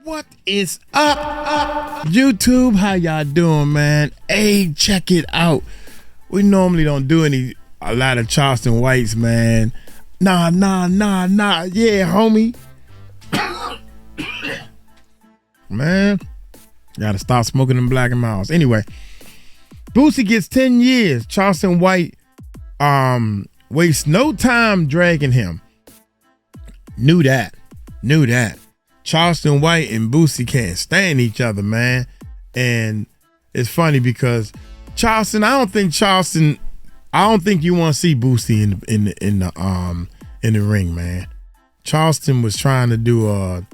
What is up, YouTube? How y'all doing, man? Hey, check it out. We normally don't do a lot of Charleston Whites, man. Nah. Yeah, homie. Man, gotta stop smoking them Black and Milds. Anyway, Boosie gets 10 years. Charleston White wastes no time dragging him. Knew that. Charleston White and Boosie can't stand each other, man. And it's funny because Charleston, I don't think you want to see Boosie in the ring, man. Charleston was trying to do a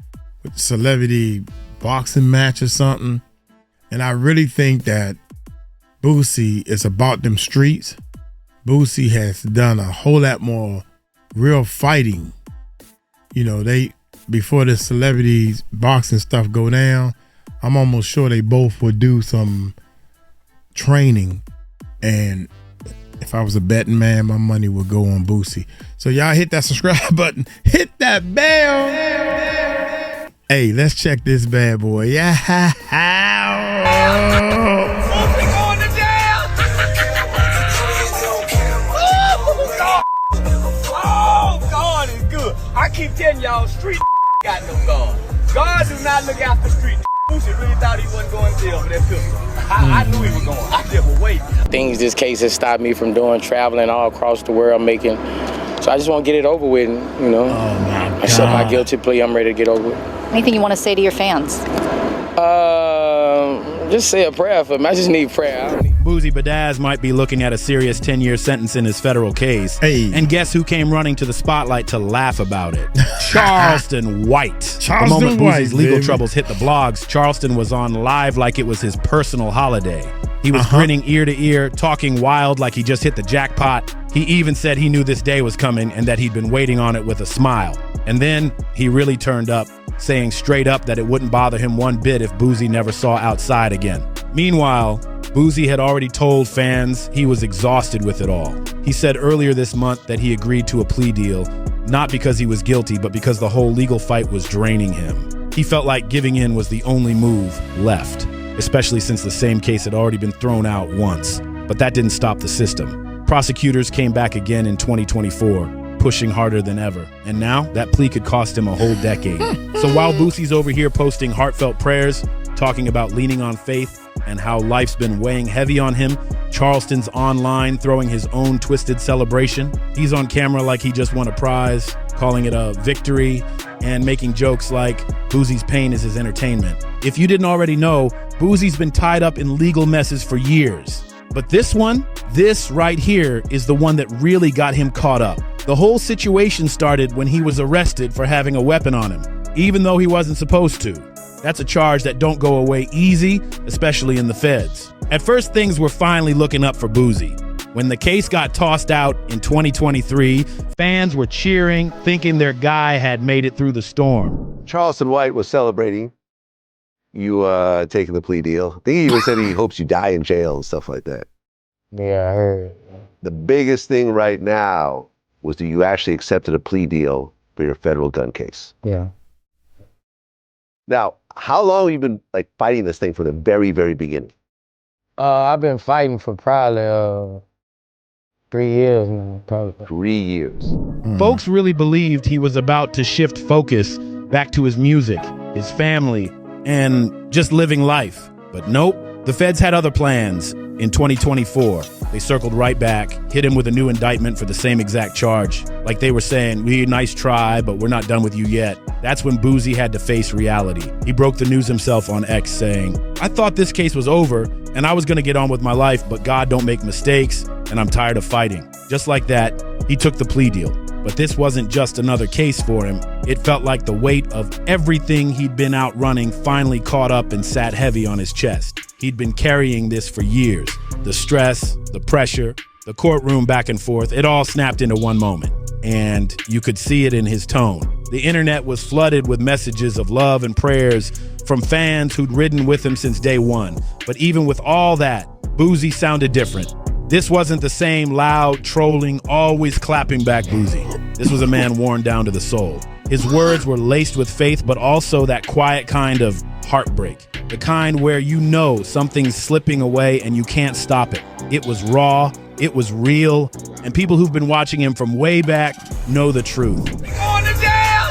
celebrity boxing match or something, and I really think that Boosie is about them streets. Boosie has done a whole lot more real fighting. You know, before the celebrities boxing stuff go down, I'm almost sure they both would do some training. And if I was a betting man, my money would go on Boosie. So y'all hit that subscribe button, hit that bell. Hey, let's check this bad boy. Yeah. Boosie going to jail. Oh, God is good. I keep telling y'all, street got no God. God do not look after street. Boosie really thought he wasn't going to jail for that pistol. I knew he was going. I just was waiting. Things this case has stopped me from doing, traveling all across the world, making. So I just want to get it over with, and, you know. Oh my God. Accept my guilty plea. I'm ready to get over it. Anything you want to say to your fans? Just say a prayer for me. I just need prayer. Boosie Badazz might be looking at a serious 10-year sentence in his federal case. Hey. And guess who came running to the spotlight to laugh about it? Charleston White. The moment Boosie's legal troubles hit the blogs, Charleston was on live like it was his personal holiday. He was grinning ear to ear, talking wild like he just hit the jackpot. He even said he knew this day was coming and that he'd been waiting on it with a smile. And then he really turned up, saying straight up that it wouldn't bother him one bit if Boosie never saw outside again. Meanwhile, Boosie had already told fans he was exhausted with it all. He said earlier this month that he agreed to a plea deal, not because he was guilty, but because the whole legal fight was draining him. He felt like giving in was the only move left, especially since the same case had already been thrown out once. But that didn't stop the system. Prosecutors came back again in 2024, pushing harder than ever. And now that plea could cost him a whole decade. So while Boosie's over here posting heartfelt prayers, talking about leaning on faith and how life's been weighing heavy on him, Charleston's online throwing his own twisted celebration. He's on camera like he just won a prize, calling it a victory, and making jokes like Boosie's pain is his entertainment. If you didn't already know, Boosie's been tied up in legal messes for years. But this right here, is the one that really got him caught up. The whole situation started when he was arrested for having a weapon on him, even though he wasn't supposed to. That's a charge that don't go away easy, especially in the feds. At first, things were finally looking up for Boosie. When the case got tossed out in 2023, fans were cheering, thinking their guy had made it through the storm. Charleston White was celebrating you taking the plea deal. I think he even said he hopes you die in jail and stuff like that. Yeah, I heard. The biggest thing right now was that you actually accepted a plea deal for your federal gun case. Yeah. Now, how long have you been fighting this thing from the very, very beginning? I've been fighting for probably 3 years now, probably. 3 years. Folks really believed he was about to shift focus back to his music, his family, and just living life. But nope, the feds had other plans. In 2024, they circled right back, hit him with a new indictment for the same exact charge. Like they were saying, nice try, but we're not done with you yet. That's when Boosie had to face reality. He broke the news himself on X saying, I thought this case was over and I was gonna get on with my life, but God don't make mistakes and I'm tired of fighting. Just like that, he took the plea deal. But this wasn't just another case for him. It felt like the weight of everything he'd been out running finally caught up and sat heavy on his chest. He'd been carrying this for years. The stress, the pressure, the courtroom back and forth, it all snapped into one moment. And you could see it in his tone. The internet was flooded with messages of love and prayers from fans who'd ridden with him since day one. But even with all that, Boosie sounded different. This wasn't the same loud, trolling, always clapping back Boosie. This was a man worn down to the soul. His words were laced with faith, but also that quiet kind of heartbreak. The kind where you know something's slipping away and you can't stop it. It was raw, it was real, and people who've been watching him from way back know the truth. Going to jail!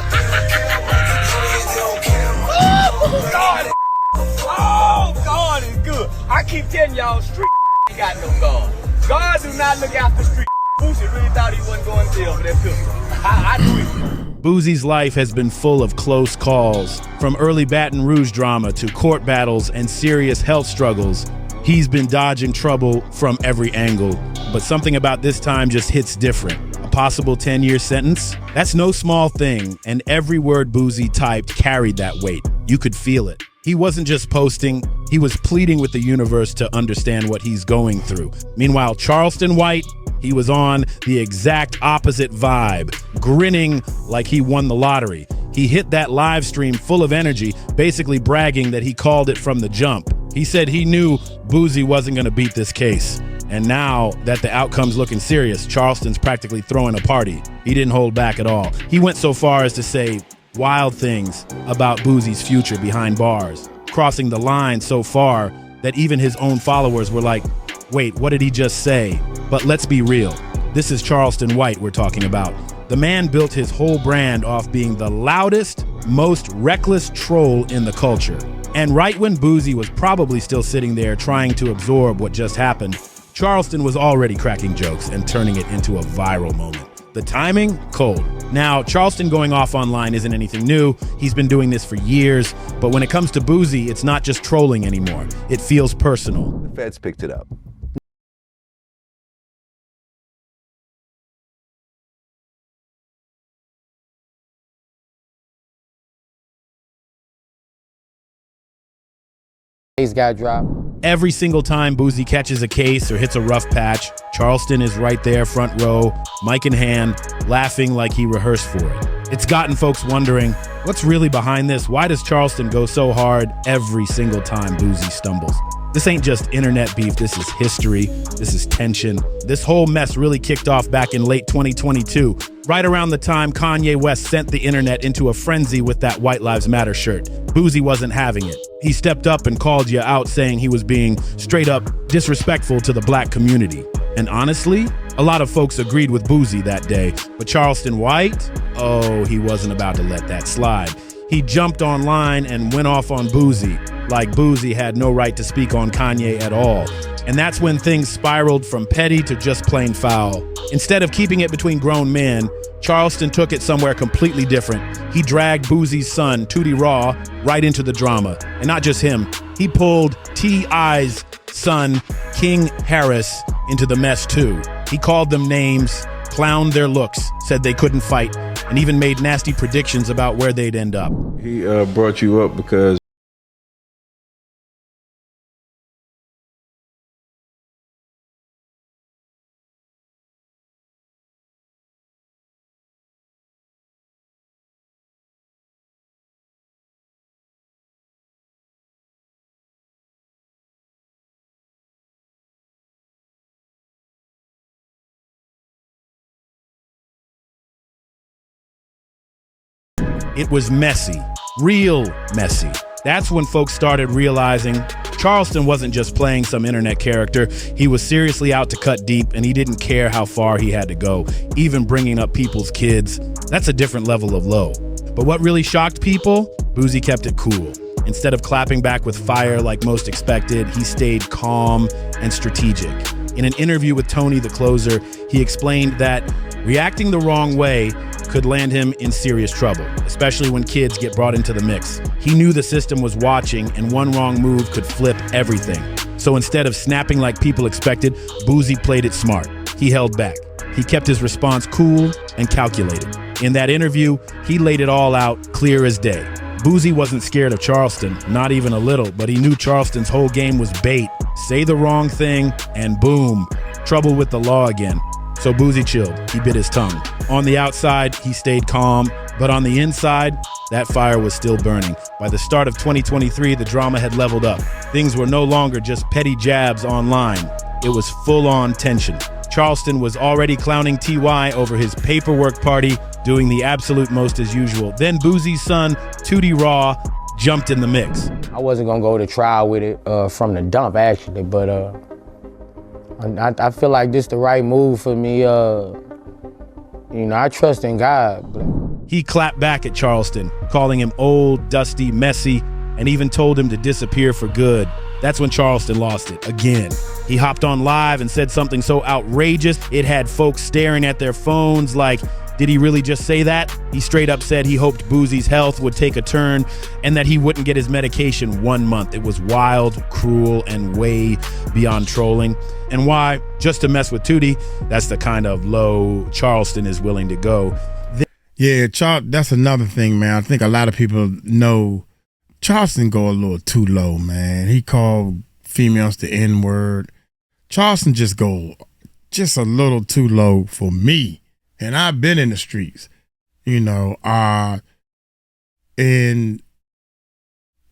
Oh, God! Oh, God is good. I keep telling y'all, street ain't got no God. God do not look after street. Boosie really thought he wasn't going to jail for that pistol. I knew he was. Boosie's life has been full of close calls. From early Baton Rouge drama to court battles and serious health struggles, he's been dodging trouble from every angle. But something about this time just hits different. A possible 10-year sentence? That's no small thing, and every word Boosie typed carried that weight. You could feel it. He wasn't just posting, he was pleading with the universe to understand what he's going through. Meanwhile, Charleston White, he was on the exact opposite vibe, grinning like he won the lottery. He hit that live stream full of energy, basically bragging that he called it from the jump. He said he knew Boosie wasn't going to beat this case. And now that the outcome's looking serious, Charleston's practically throwing a party. He didn't hold back at all. He went so far as to say wild things about Boosie's future behind bars, crossing the line so far that even his own followers were like, wait, what did he just say? But let's be real. This is Charleston White we're talking about. The man built his whole brand off being the loudest, most reckless troll in the culture. And right when Boosie was probably still sitting there trying to absorb what just happened, Charleston was already cracking jokes and turning it into a viral moment. The timing, cold. Now, Charleston going off online isn't anything new. He's been doing this for years. But when it comes to Boosie, it's not just trolling anymore. It feels personal. The feds picked it up. Case got dropped. Every single time Boosie catches a case or hits a rough patch, Charleston is right there, front row, mic in hand, laughing like he rehearsed for it. It's gotten folks wondering, what's really behind this? Why does Charleston go so hard every single time Boosie stumbles? This ain't just internet beef, this is history, this is tension. This whole mess really kicked off back in late 2022, right around the time Kanye West sent the internet into a frenzy with that White Lives Matter shirt. Boosie wasn't having it. He stepped up and called you out, saying he was being straight up disrespectful to the black community. And honestly, a lot of folks agreed with Boosie that day, but Charleston White, oh, he wasn't about to let that slide. He jumped online and went off on Boosie, like Boosie had no right to speak on Kanye at all. And that's when things spiraled from petty to just plain foul. Instead of keeping it between grown men, Charleston took it somewhere completely different. He dragged Boosie's son, Tootie Raw, right into the drama. And not just him, he pulled T.I.'s son, King Harris, into the mess too. He called them names, clowned their looks, said they couldn't fight, and even made nasty predictions about where they'd end up. He brought you up because it was messy, real messy. That's when folks started realizing Charleston wasn't just playing some internet character. He was seriously out to cut deep, and he didn't care how far he had to go, even bringing up people's kids. That's a different level of low. But what really shocked people? Boosie kept it cool. Instead of clapping back with fire like most expected, he stayed calm and strategic. In an interview with Tony, the closer, he explained that reacting the wrong way could land him in serious trouble, especially when kids get brought into the mix. He knew the system was watching, and one wrong move could flip everything. So instead of snapping like people expected, Boosie played it smart. He held back. He kept his response cool and calculated. In that interview, he laid it all out clear as day. Boosie wasn't scared of Charleston, not even a little, but he knew Charleston's whole game was bait. Say the wrong thing, and boom, trouble with the law again. So Boosie chilled. He bit his tongue. On the outside, he stayed calm, but on the inside, that fire was still burning. By the start of 2023, the drama had leveled up. Things were no longer just petty jabs online. It was full-on tension. Charleston was already clowning T.Y. over his paperwork party, doing the absolute most as usual. Then Boosie's son, Tootie Raw, jumped in the mix. I wasn't gonna go to trial with it from the dump, actually, but I feel like this the right move for me. I trust in God. He clapped back at Charleston, calling him old, dusty, messy, and even told him to disappear for good. That's when Charleston lost it, again. He hopped on live and said something so outrageous, it had folks staring at their phones like, did he really just say that? He straight up said he hoped Boosie's health would take a turn and that he wouldn't get his medication 1 month. It was wild, cruel, and way beyond trolling. And why? Just to mess with Tootie. That's the kind of low Charleston is willing to go. Yeah, that's another thing, man. I think a lot of people know Charleston go a little too low, man. He called females the N-word. Charleston just go just a little too low for me. And I've been in the streets, and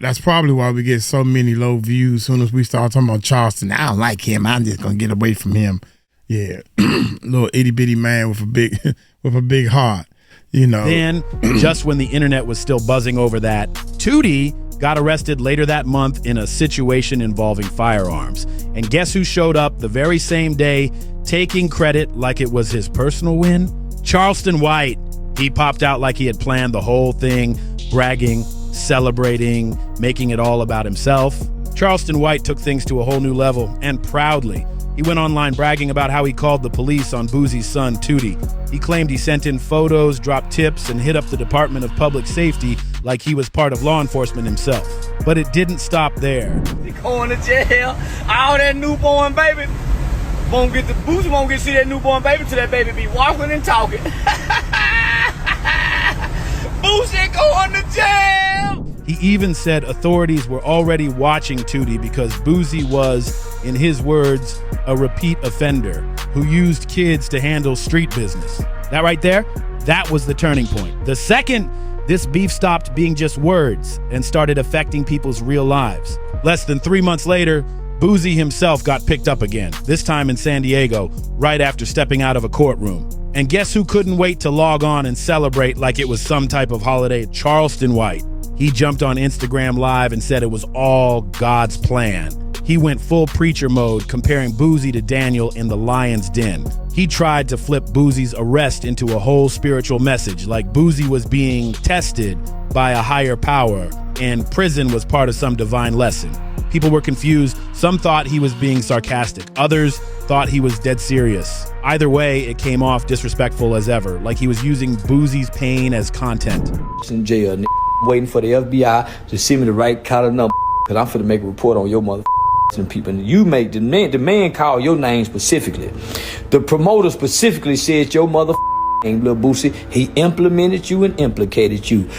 that's probably why we get so many low views as soon as we start talking about Charleston. I don't like him. I'm just going to get away from him. Yeah, little itty bitty man with a big heart. Then, just when the internet was still buzzing over that, Tootie got arrested later that month in a situation involving firearms. And guess who showed up the very same day, taking credit like it was his personal win? Charleston White. He popped out like he had planned the whole thing, bragging, celebrating, making it all about himself. Charleston White took things to a whole new level, and proudly. He went online bragging about how he called the police on Boosie's son, Tootie. He claimed he sent in photos, dropped tips, and hit up the Department of Public Safety like he was part of law enforcement himself. But it didn't stop there. They going to jail. All that newborn baby. Boosie won't get to see that newborn baby till that baby be walking and talking. Boosie going to jail. He even said authorities were already watching Tootie because Boosie was, in his words, a repeat offender who used kids to handle street business. That right there, that was the turning point. The second this beef stopped being just words and started affecting people's real lives. Less than 3 months later, Boosie himself got picked up again, this time in San Diego, right after stepping out of a courtroom. And guess who couldn't wait to log on and celebrate like it was some type of holiday? Charleston White. He jumped on Instagram Live and said it was all God's plan. He went full preacher mode, comparing Boosie to Daniel in the lion's den. He tried to flip Boosie's arrest into a whole spiritual message, like Boosie was being tested by a higher power and prison was part of some divine lesson. People were confused. Some thought he was being sarcastic. Others thought he was dead serious. Either way, it came off disrespectful as ever, like he was using Boosie's pain as content. In jail, waiting for the FBI to send me the right kind of number, because I'm finna make a report on your mother and people. And you make the man call your name specifically. The promoter specifically said your mother name, Lil Boosie. He implemented you and implicated you.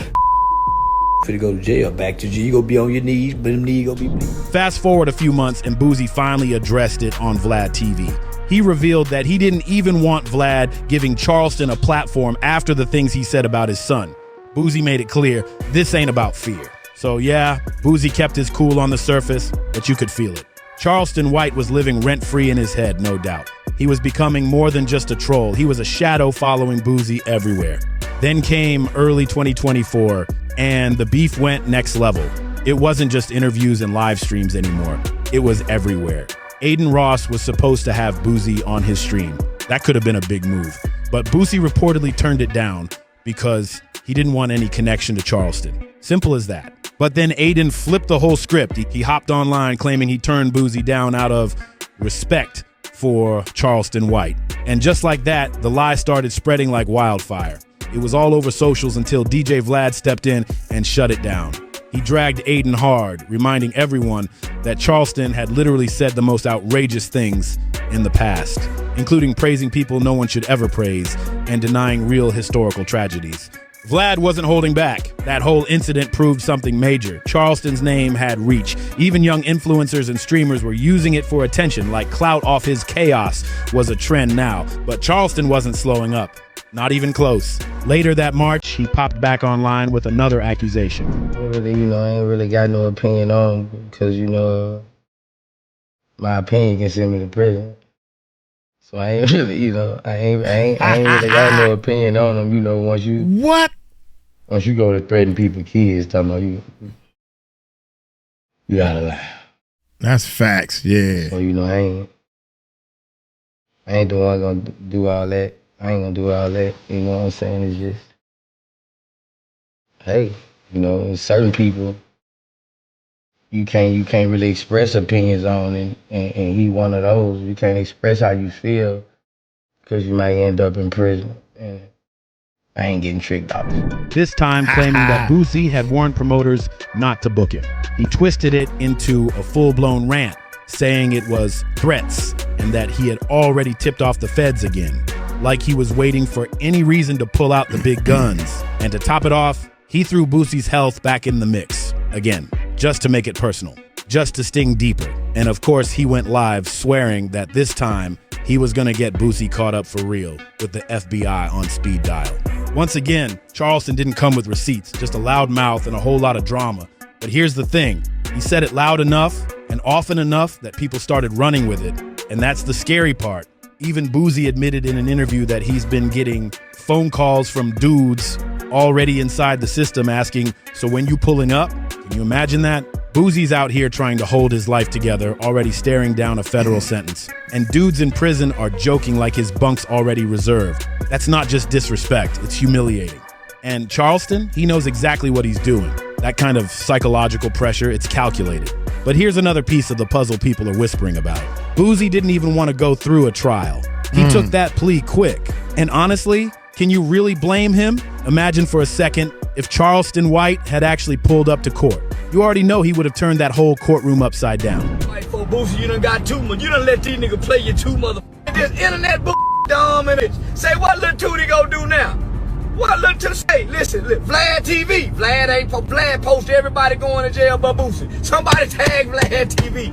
Finna go to jail, back to jail. You gonna be on your knees, but them knees gonna be bleeding. Fast forward a few months, and Boosie finally addressed it on Vlad TV. He revealed that he didn't even want Vlad giving Charleston a platform after the things he said about his son. Boosie made it clear, this ain't about fear. So yeah, Boosie kept his cool on the surface, but you could feel it. Charleston White was living rent-free in his head, no doubt. He was becoming more than just a troll. He was a shadow following Boosie everywhere. Then came early 2024, and the beef went next level. It wasn't just interviews and live streams anymore. It was everywhere. Aiden Ross was supposed to have Boosie on his stream. That could have been a big move. But Boosie reportedly turned it down because he didn't want any connection to Charleston. Simple as that. But then Aiden flipped the whole script. He hopped online claiming he turned Boosie down out of respect for Charleston White. And just like that, the lie started spreading like wildfire. It was all over socials until DJ Vlad stepped in and shut it down. He dragged Aiden hard, reminding everyone that Charleston had literally said the most outrageous things in the past, including praising people no one should ever praise and denying real historical tragedies. Vlad wasn't holding back. That whole incident proved something major. Charleston's name had reach. Even young influencers and streamers were using it for attention, like clout off his chaos was a trend now. But Charleston wasn't slowing up. Not even close. Later that March, he popped back online with another accusation. Really, I ain't really got no opinion on because, my opinion can send me to prison. So I ain't really, I ain't really got no opinion on them. Once you go to threaten people's kids, talking about you gotta lie. That's facts, yeah. So I ain't gonna do all that. I ain't gonna do all that. You know what I'm saying? It's just, hey, certain people you can't really express opinions on, and he one of those. You can't express how you feel because you might end up in prison. And I ain't getting tricked off. This time claiming that Boosie had warned promoters not to book him. He twisted it into a full-blown rant, saying it was threats and that he had already tipped off the feds again, like he was waiting for any reason to pull out the big guns. And to top it off, he threw Boosie's health back in the mix again, just to make it personal, just to sting deeper. And of course, he went live swearing that this time he was gonna get Boosie caught up for real with the FBI on speed dial. Once again, Charleston didn't come with receipts, just a loud mouth and a whole lot of drama. But here's the thing, he said it loud enough and often enough that people started running with it. And that's the scary part. Even Boosie admitted in an interview that he's been getting phone calls from dudes already inside the system asking, so when you pulling up? Can you imagine that? Boosie's out here trying to hold his life together, already staring down a federal sentence. And dudes in prison are joking like his bunk's already reserved. That's not just disrespect, it's humiliating. And Charleston, he knows exactly what he's doing. That kind of psychological pressure, it's calculated. But here's another piece of the puzzle people are whispering about. Boosie didn't even want to go through a trial. He took that plea quick. And honestly, can you really blame him? Imagine for a second if Charleston White had actually pulled up to court. You already know he would have turned that whole courtroom upside down. Right, for Boosie, you done got too much. You done let these niggas play you too this internet dominant. Say what Lil Tootie gonna do now? What Lil Tootie say? Listen, Vlad TV. Vlad post everybody going to jail but Boosie. Somebody tag Vlad TV.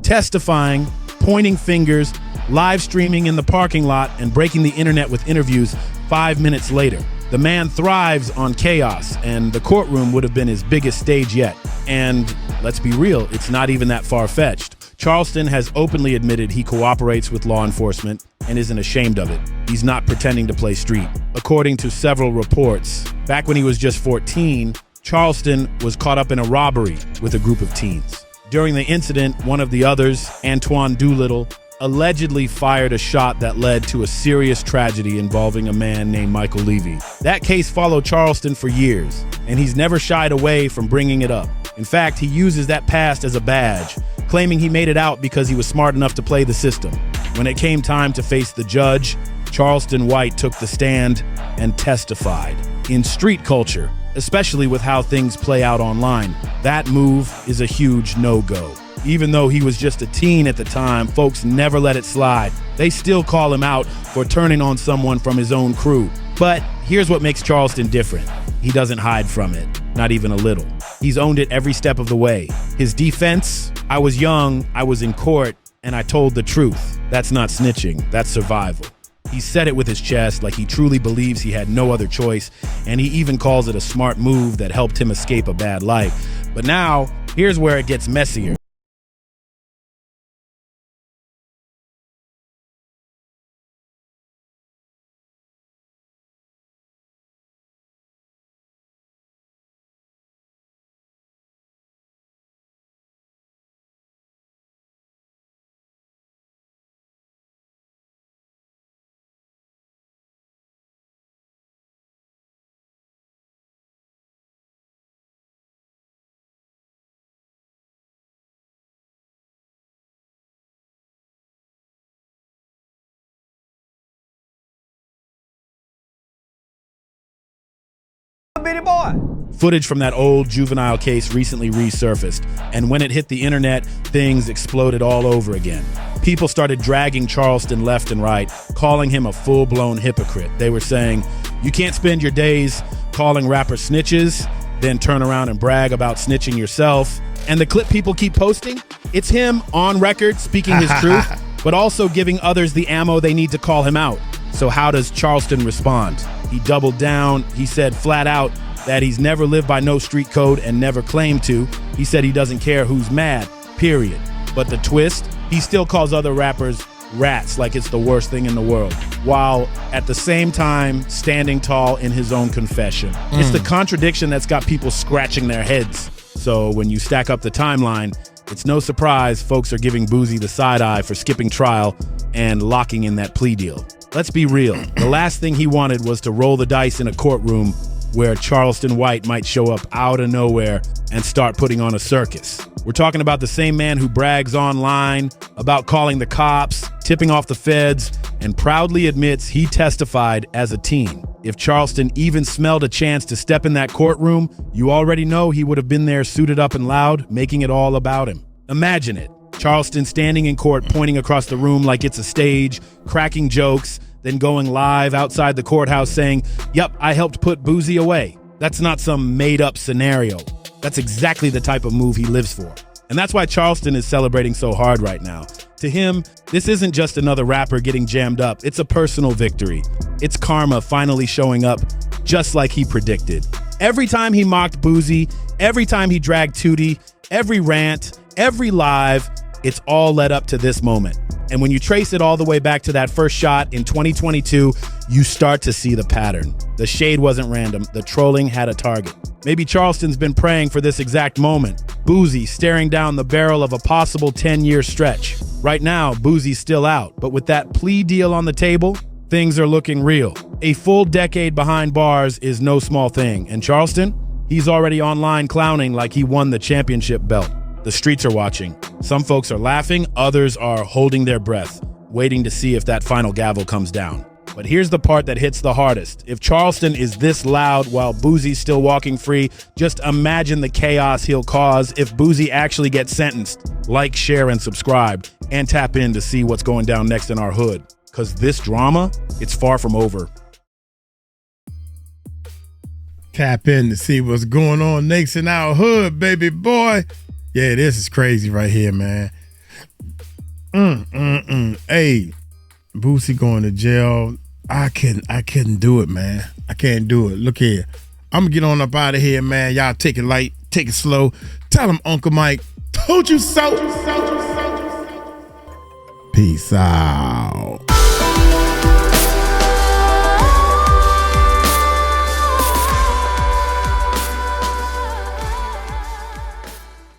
Testifying, pointing fingers, live streaming in the parking lot, and breaking the internet with interviews 5 minutes later. The man thrives on chaos, and the courtroom would have been his biggest stage yet. And let's be real, it's not even that far-fetched. Charleston has openly admitted he cooperates with law enforcement and isn't ashamed of it. He's not pretending to play street. According to several reports, back when he was just 14, Charleston was caught up in a robbery with a group of teens. During the incident, one of the others, Antoine Doolittle, allegedly fired a shot that led to a serious tragedy involving a man named Michael Levy. That case followed Charleston for years, and he's never shied away from bringing it up. In fact, he uses that past as a badge, claiming he made it out because he was smart enough to play the system. When it came time to face the judge, Charleston White took the stand and testified. In street culture, especially with how things play out online, that move is a huge no-go. Even though he was just a teen at the time, folks never let it slide. They still call him out for turning on someone from his own crew. But here's what makes Charleston different. He doesn't hide from it, not even a little. He's owned it every step of the way. His defense, I was young, I was in court, and I told the truth. That's not snitching, that's survival. He said it with his chest like he truly believes he had no other choice, and he even calls it a smart move that helped him escape a bad life. But now, here's where it gets messier. Bitty boy. Footage from that old juvenile case recently resurfaced, and when it hit the internet, things exploded all over again. People started dragging Charleston left and right, calling him a full-blown hypocrite. They were saying, you can't spend your days calling rappers snitches, then turn around and brag about snitching yourself. And the clip people keep posting, it's him on record speaking his truth, but also giving others the ammo they need to call him out. So how does Charleston respond? He doubled down. He said flat out that he's never lived by no street code and never claimed to. He said he doesn't care who's mad, period. But the twist, He still calls other rappers rats like it's the worst thing in the world, while at the same time standing tall in his own confession. It's the contradiction that's got people scratching their heads. So when you stack up the timeline, it's no surprise folks are giving Boosie the side eye for skipping trial and locking in that plea deal. Let's be real. The last thing he wanted was to roll the dice in a courtroom where Charleston White might show up out of nowhere and start putting on a circus. We're talking about the same man who brags online about calling the cops, tipping off the feds, and proudly admits he testified as a teen. If Charleston even smelled a chance to step in that courtroom, you already know he would have been there suited up and loud, making it all about him. Imagine it. Charleston standing in court, pointing across the room like it's a stage, cracking jokes, then going live outside the courthouse saying, "Yep, I helped put Boosie away." That's not some made-up scenario. That's exactly the type of move he lives for. And that's why Charleston is celebrating so hard right now. To him, this isn't just another rapper getting jammed up. It's a personal victory. It's karma finally showing up just like he predicted. Every time he mocked Boosie, every time he dragged Tootie, every rant, every live, it's all led up to this moment. And when you trace it all the way back to that first shot in 2022, you start to see the pattern. The shade wasn't random. The trolling had a target. Maybe Charleston's been praying for this exact moment. Boosie staring down the barrel of a possible 10-year stretch. Right now, Boosie's still out. But with that plea deal on the table, things are looking real. A full decade behind bars is no small thing. And Charleston, he's already online clowning like he won the championship belt. The streets are watching. Some folks are laughing, others are holding their breath, waiting to see if that final gavel comes down. But here's the part that hits the hardest. If Charleston is this loud while Boosie's still walking free, just imagine the chaos he'll cause if Boosie actually gets sentenced. Like, share, and subscribe, and tap in to see what's going down next in our hood. Because this drama, it's far from over. Tap in to see what's going on next in our hood, baby boy. Yeah, this is crazy right here, man. Hey, Boosie going to jail. I couldn't do it, man. I can't do it. Look here. I'm going to get on up out of here, man. Y'all take it light, take it slow. Tell him Uncle Mike told you so. Peace out.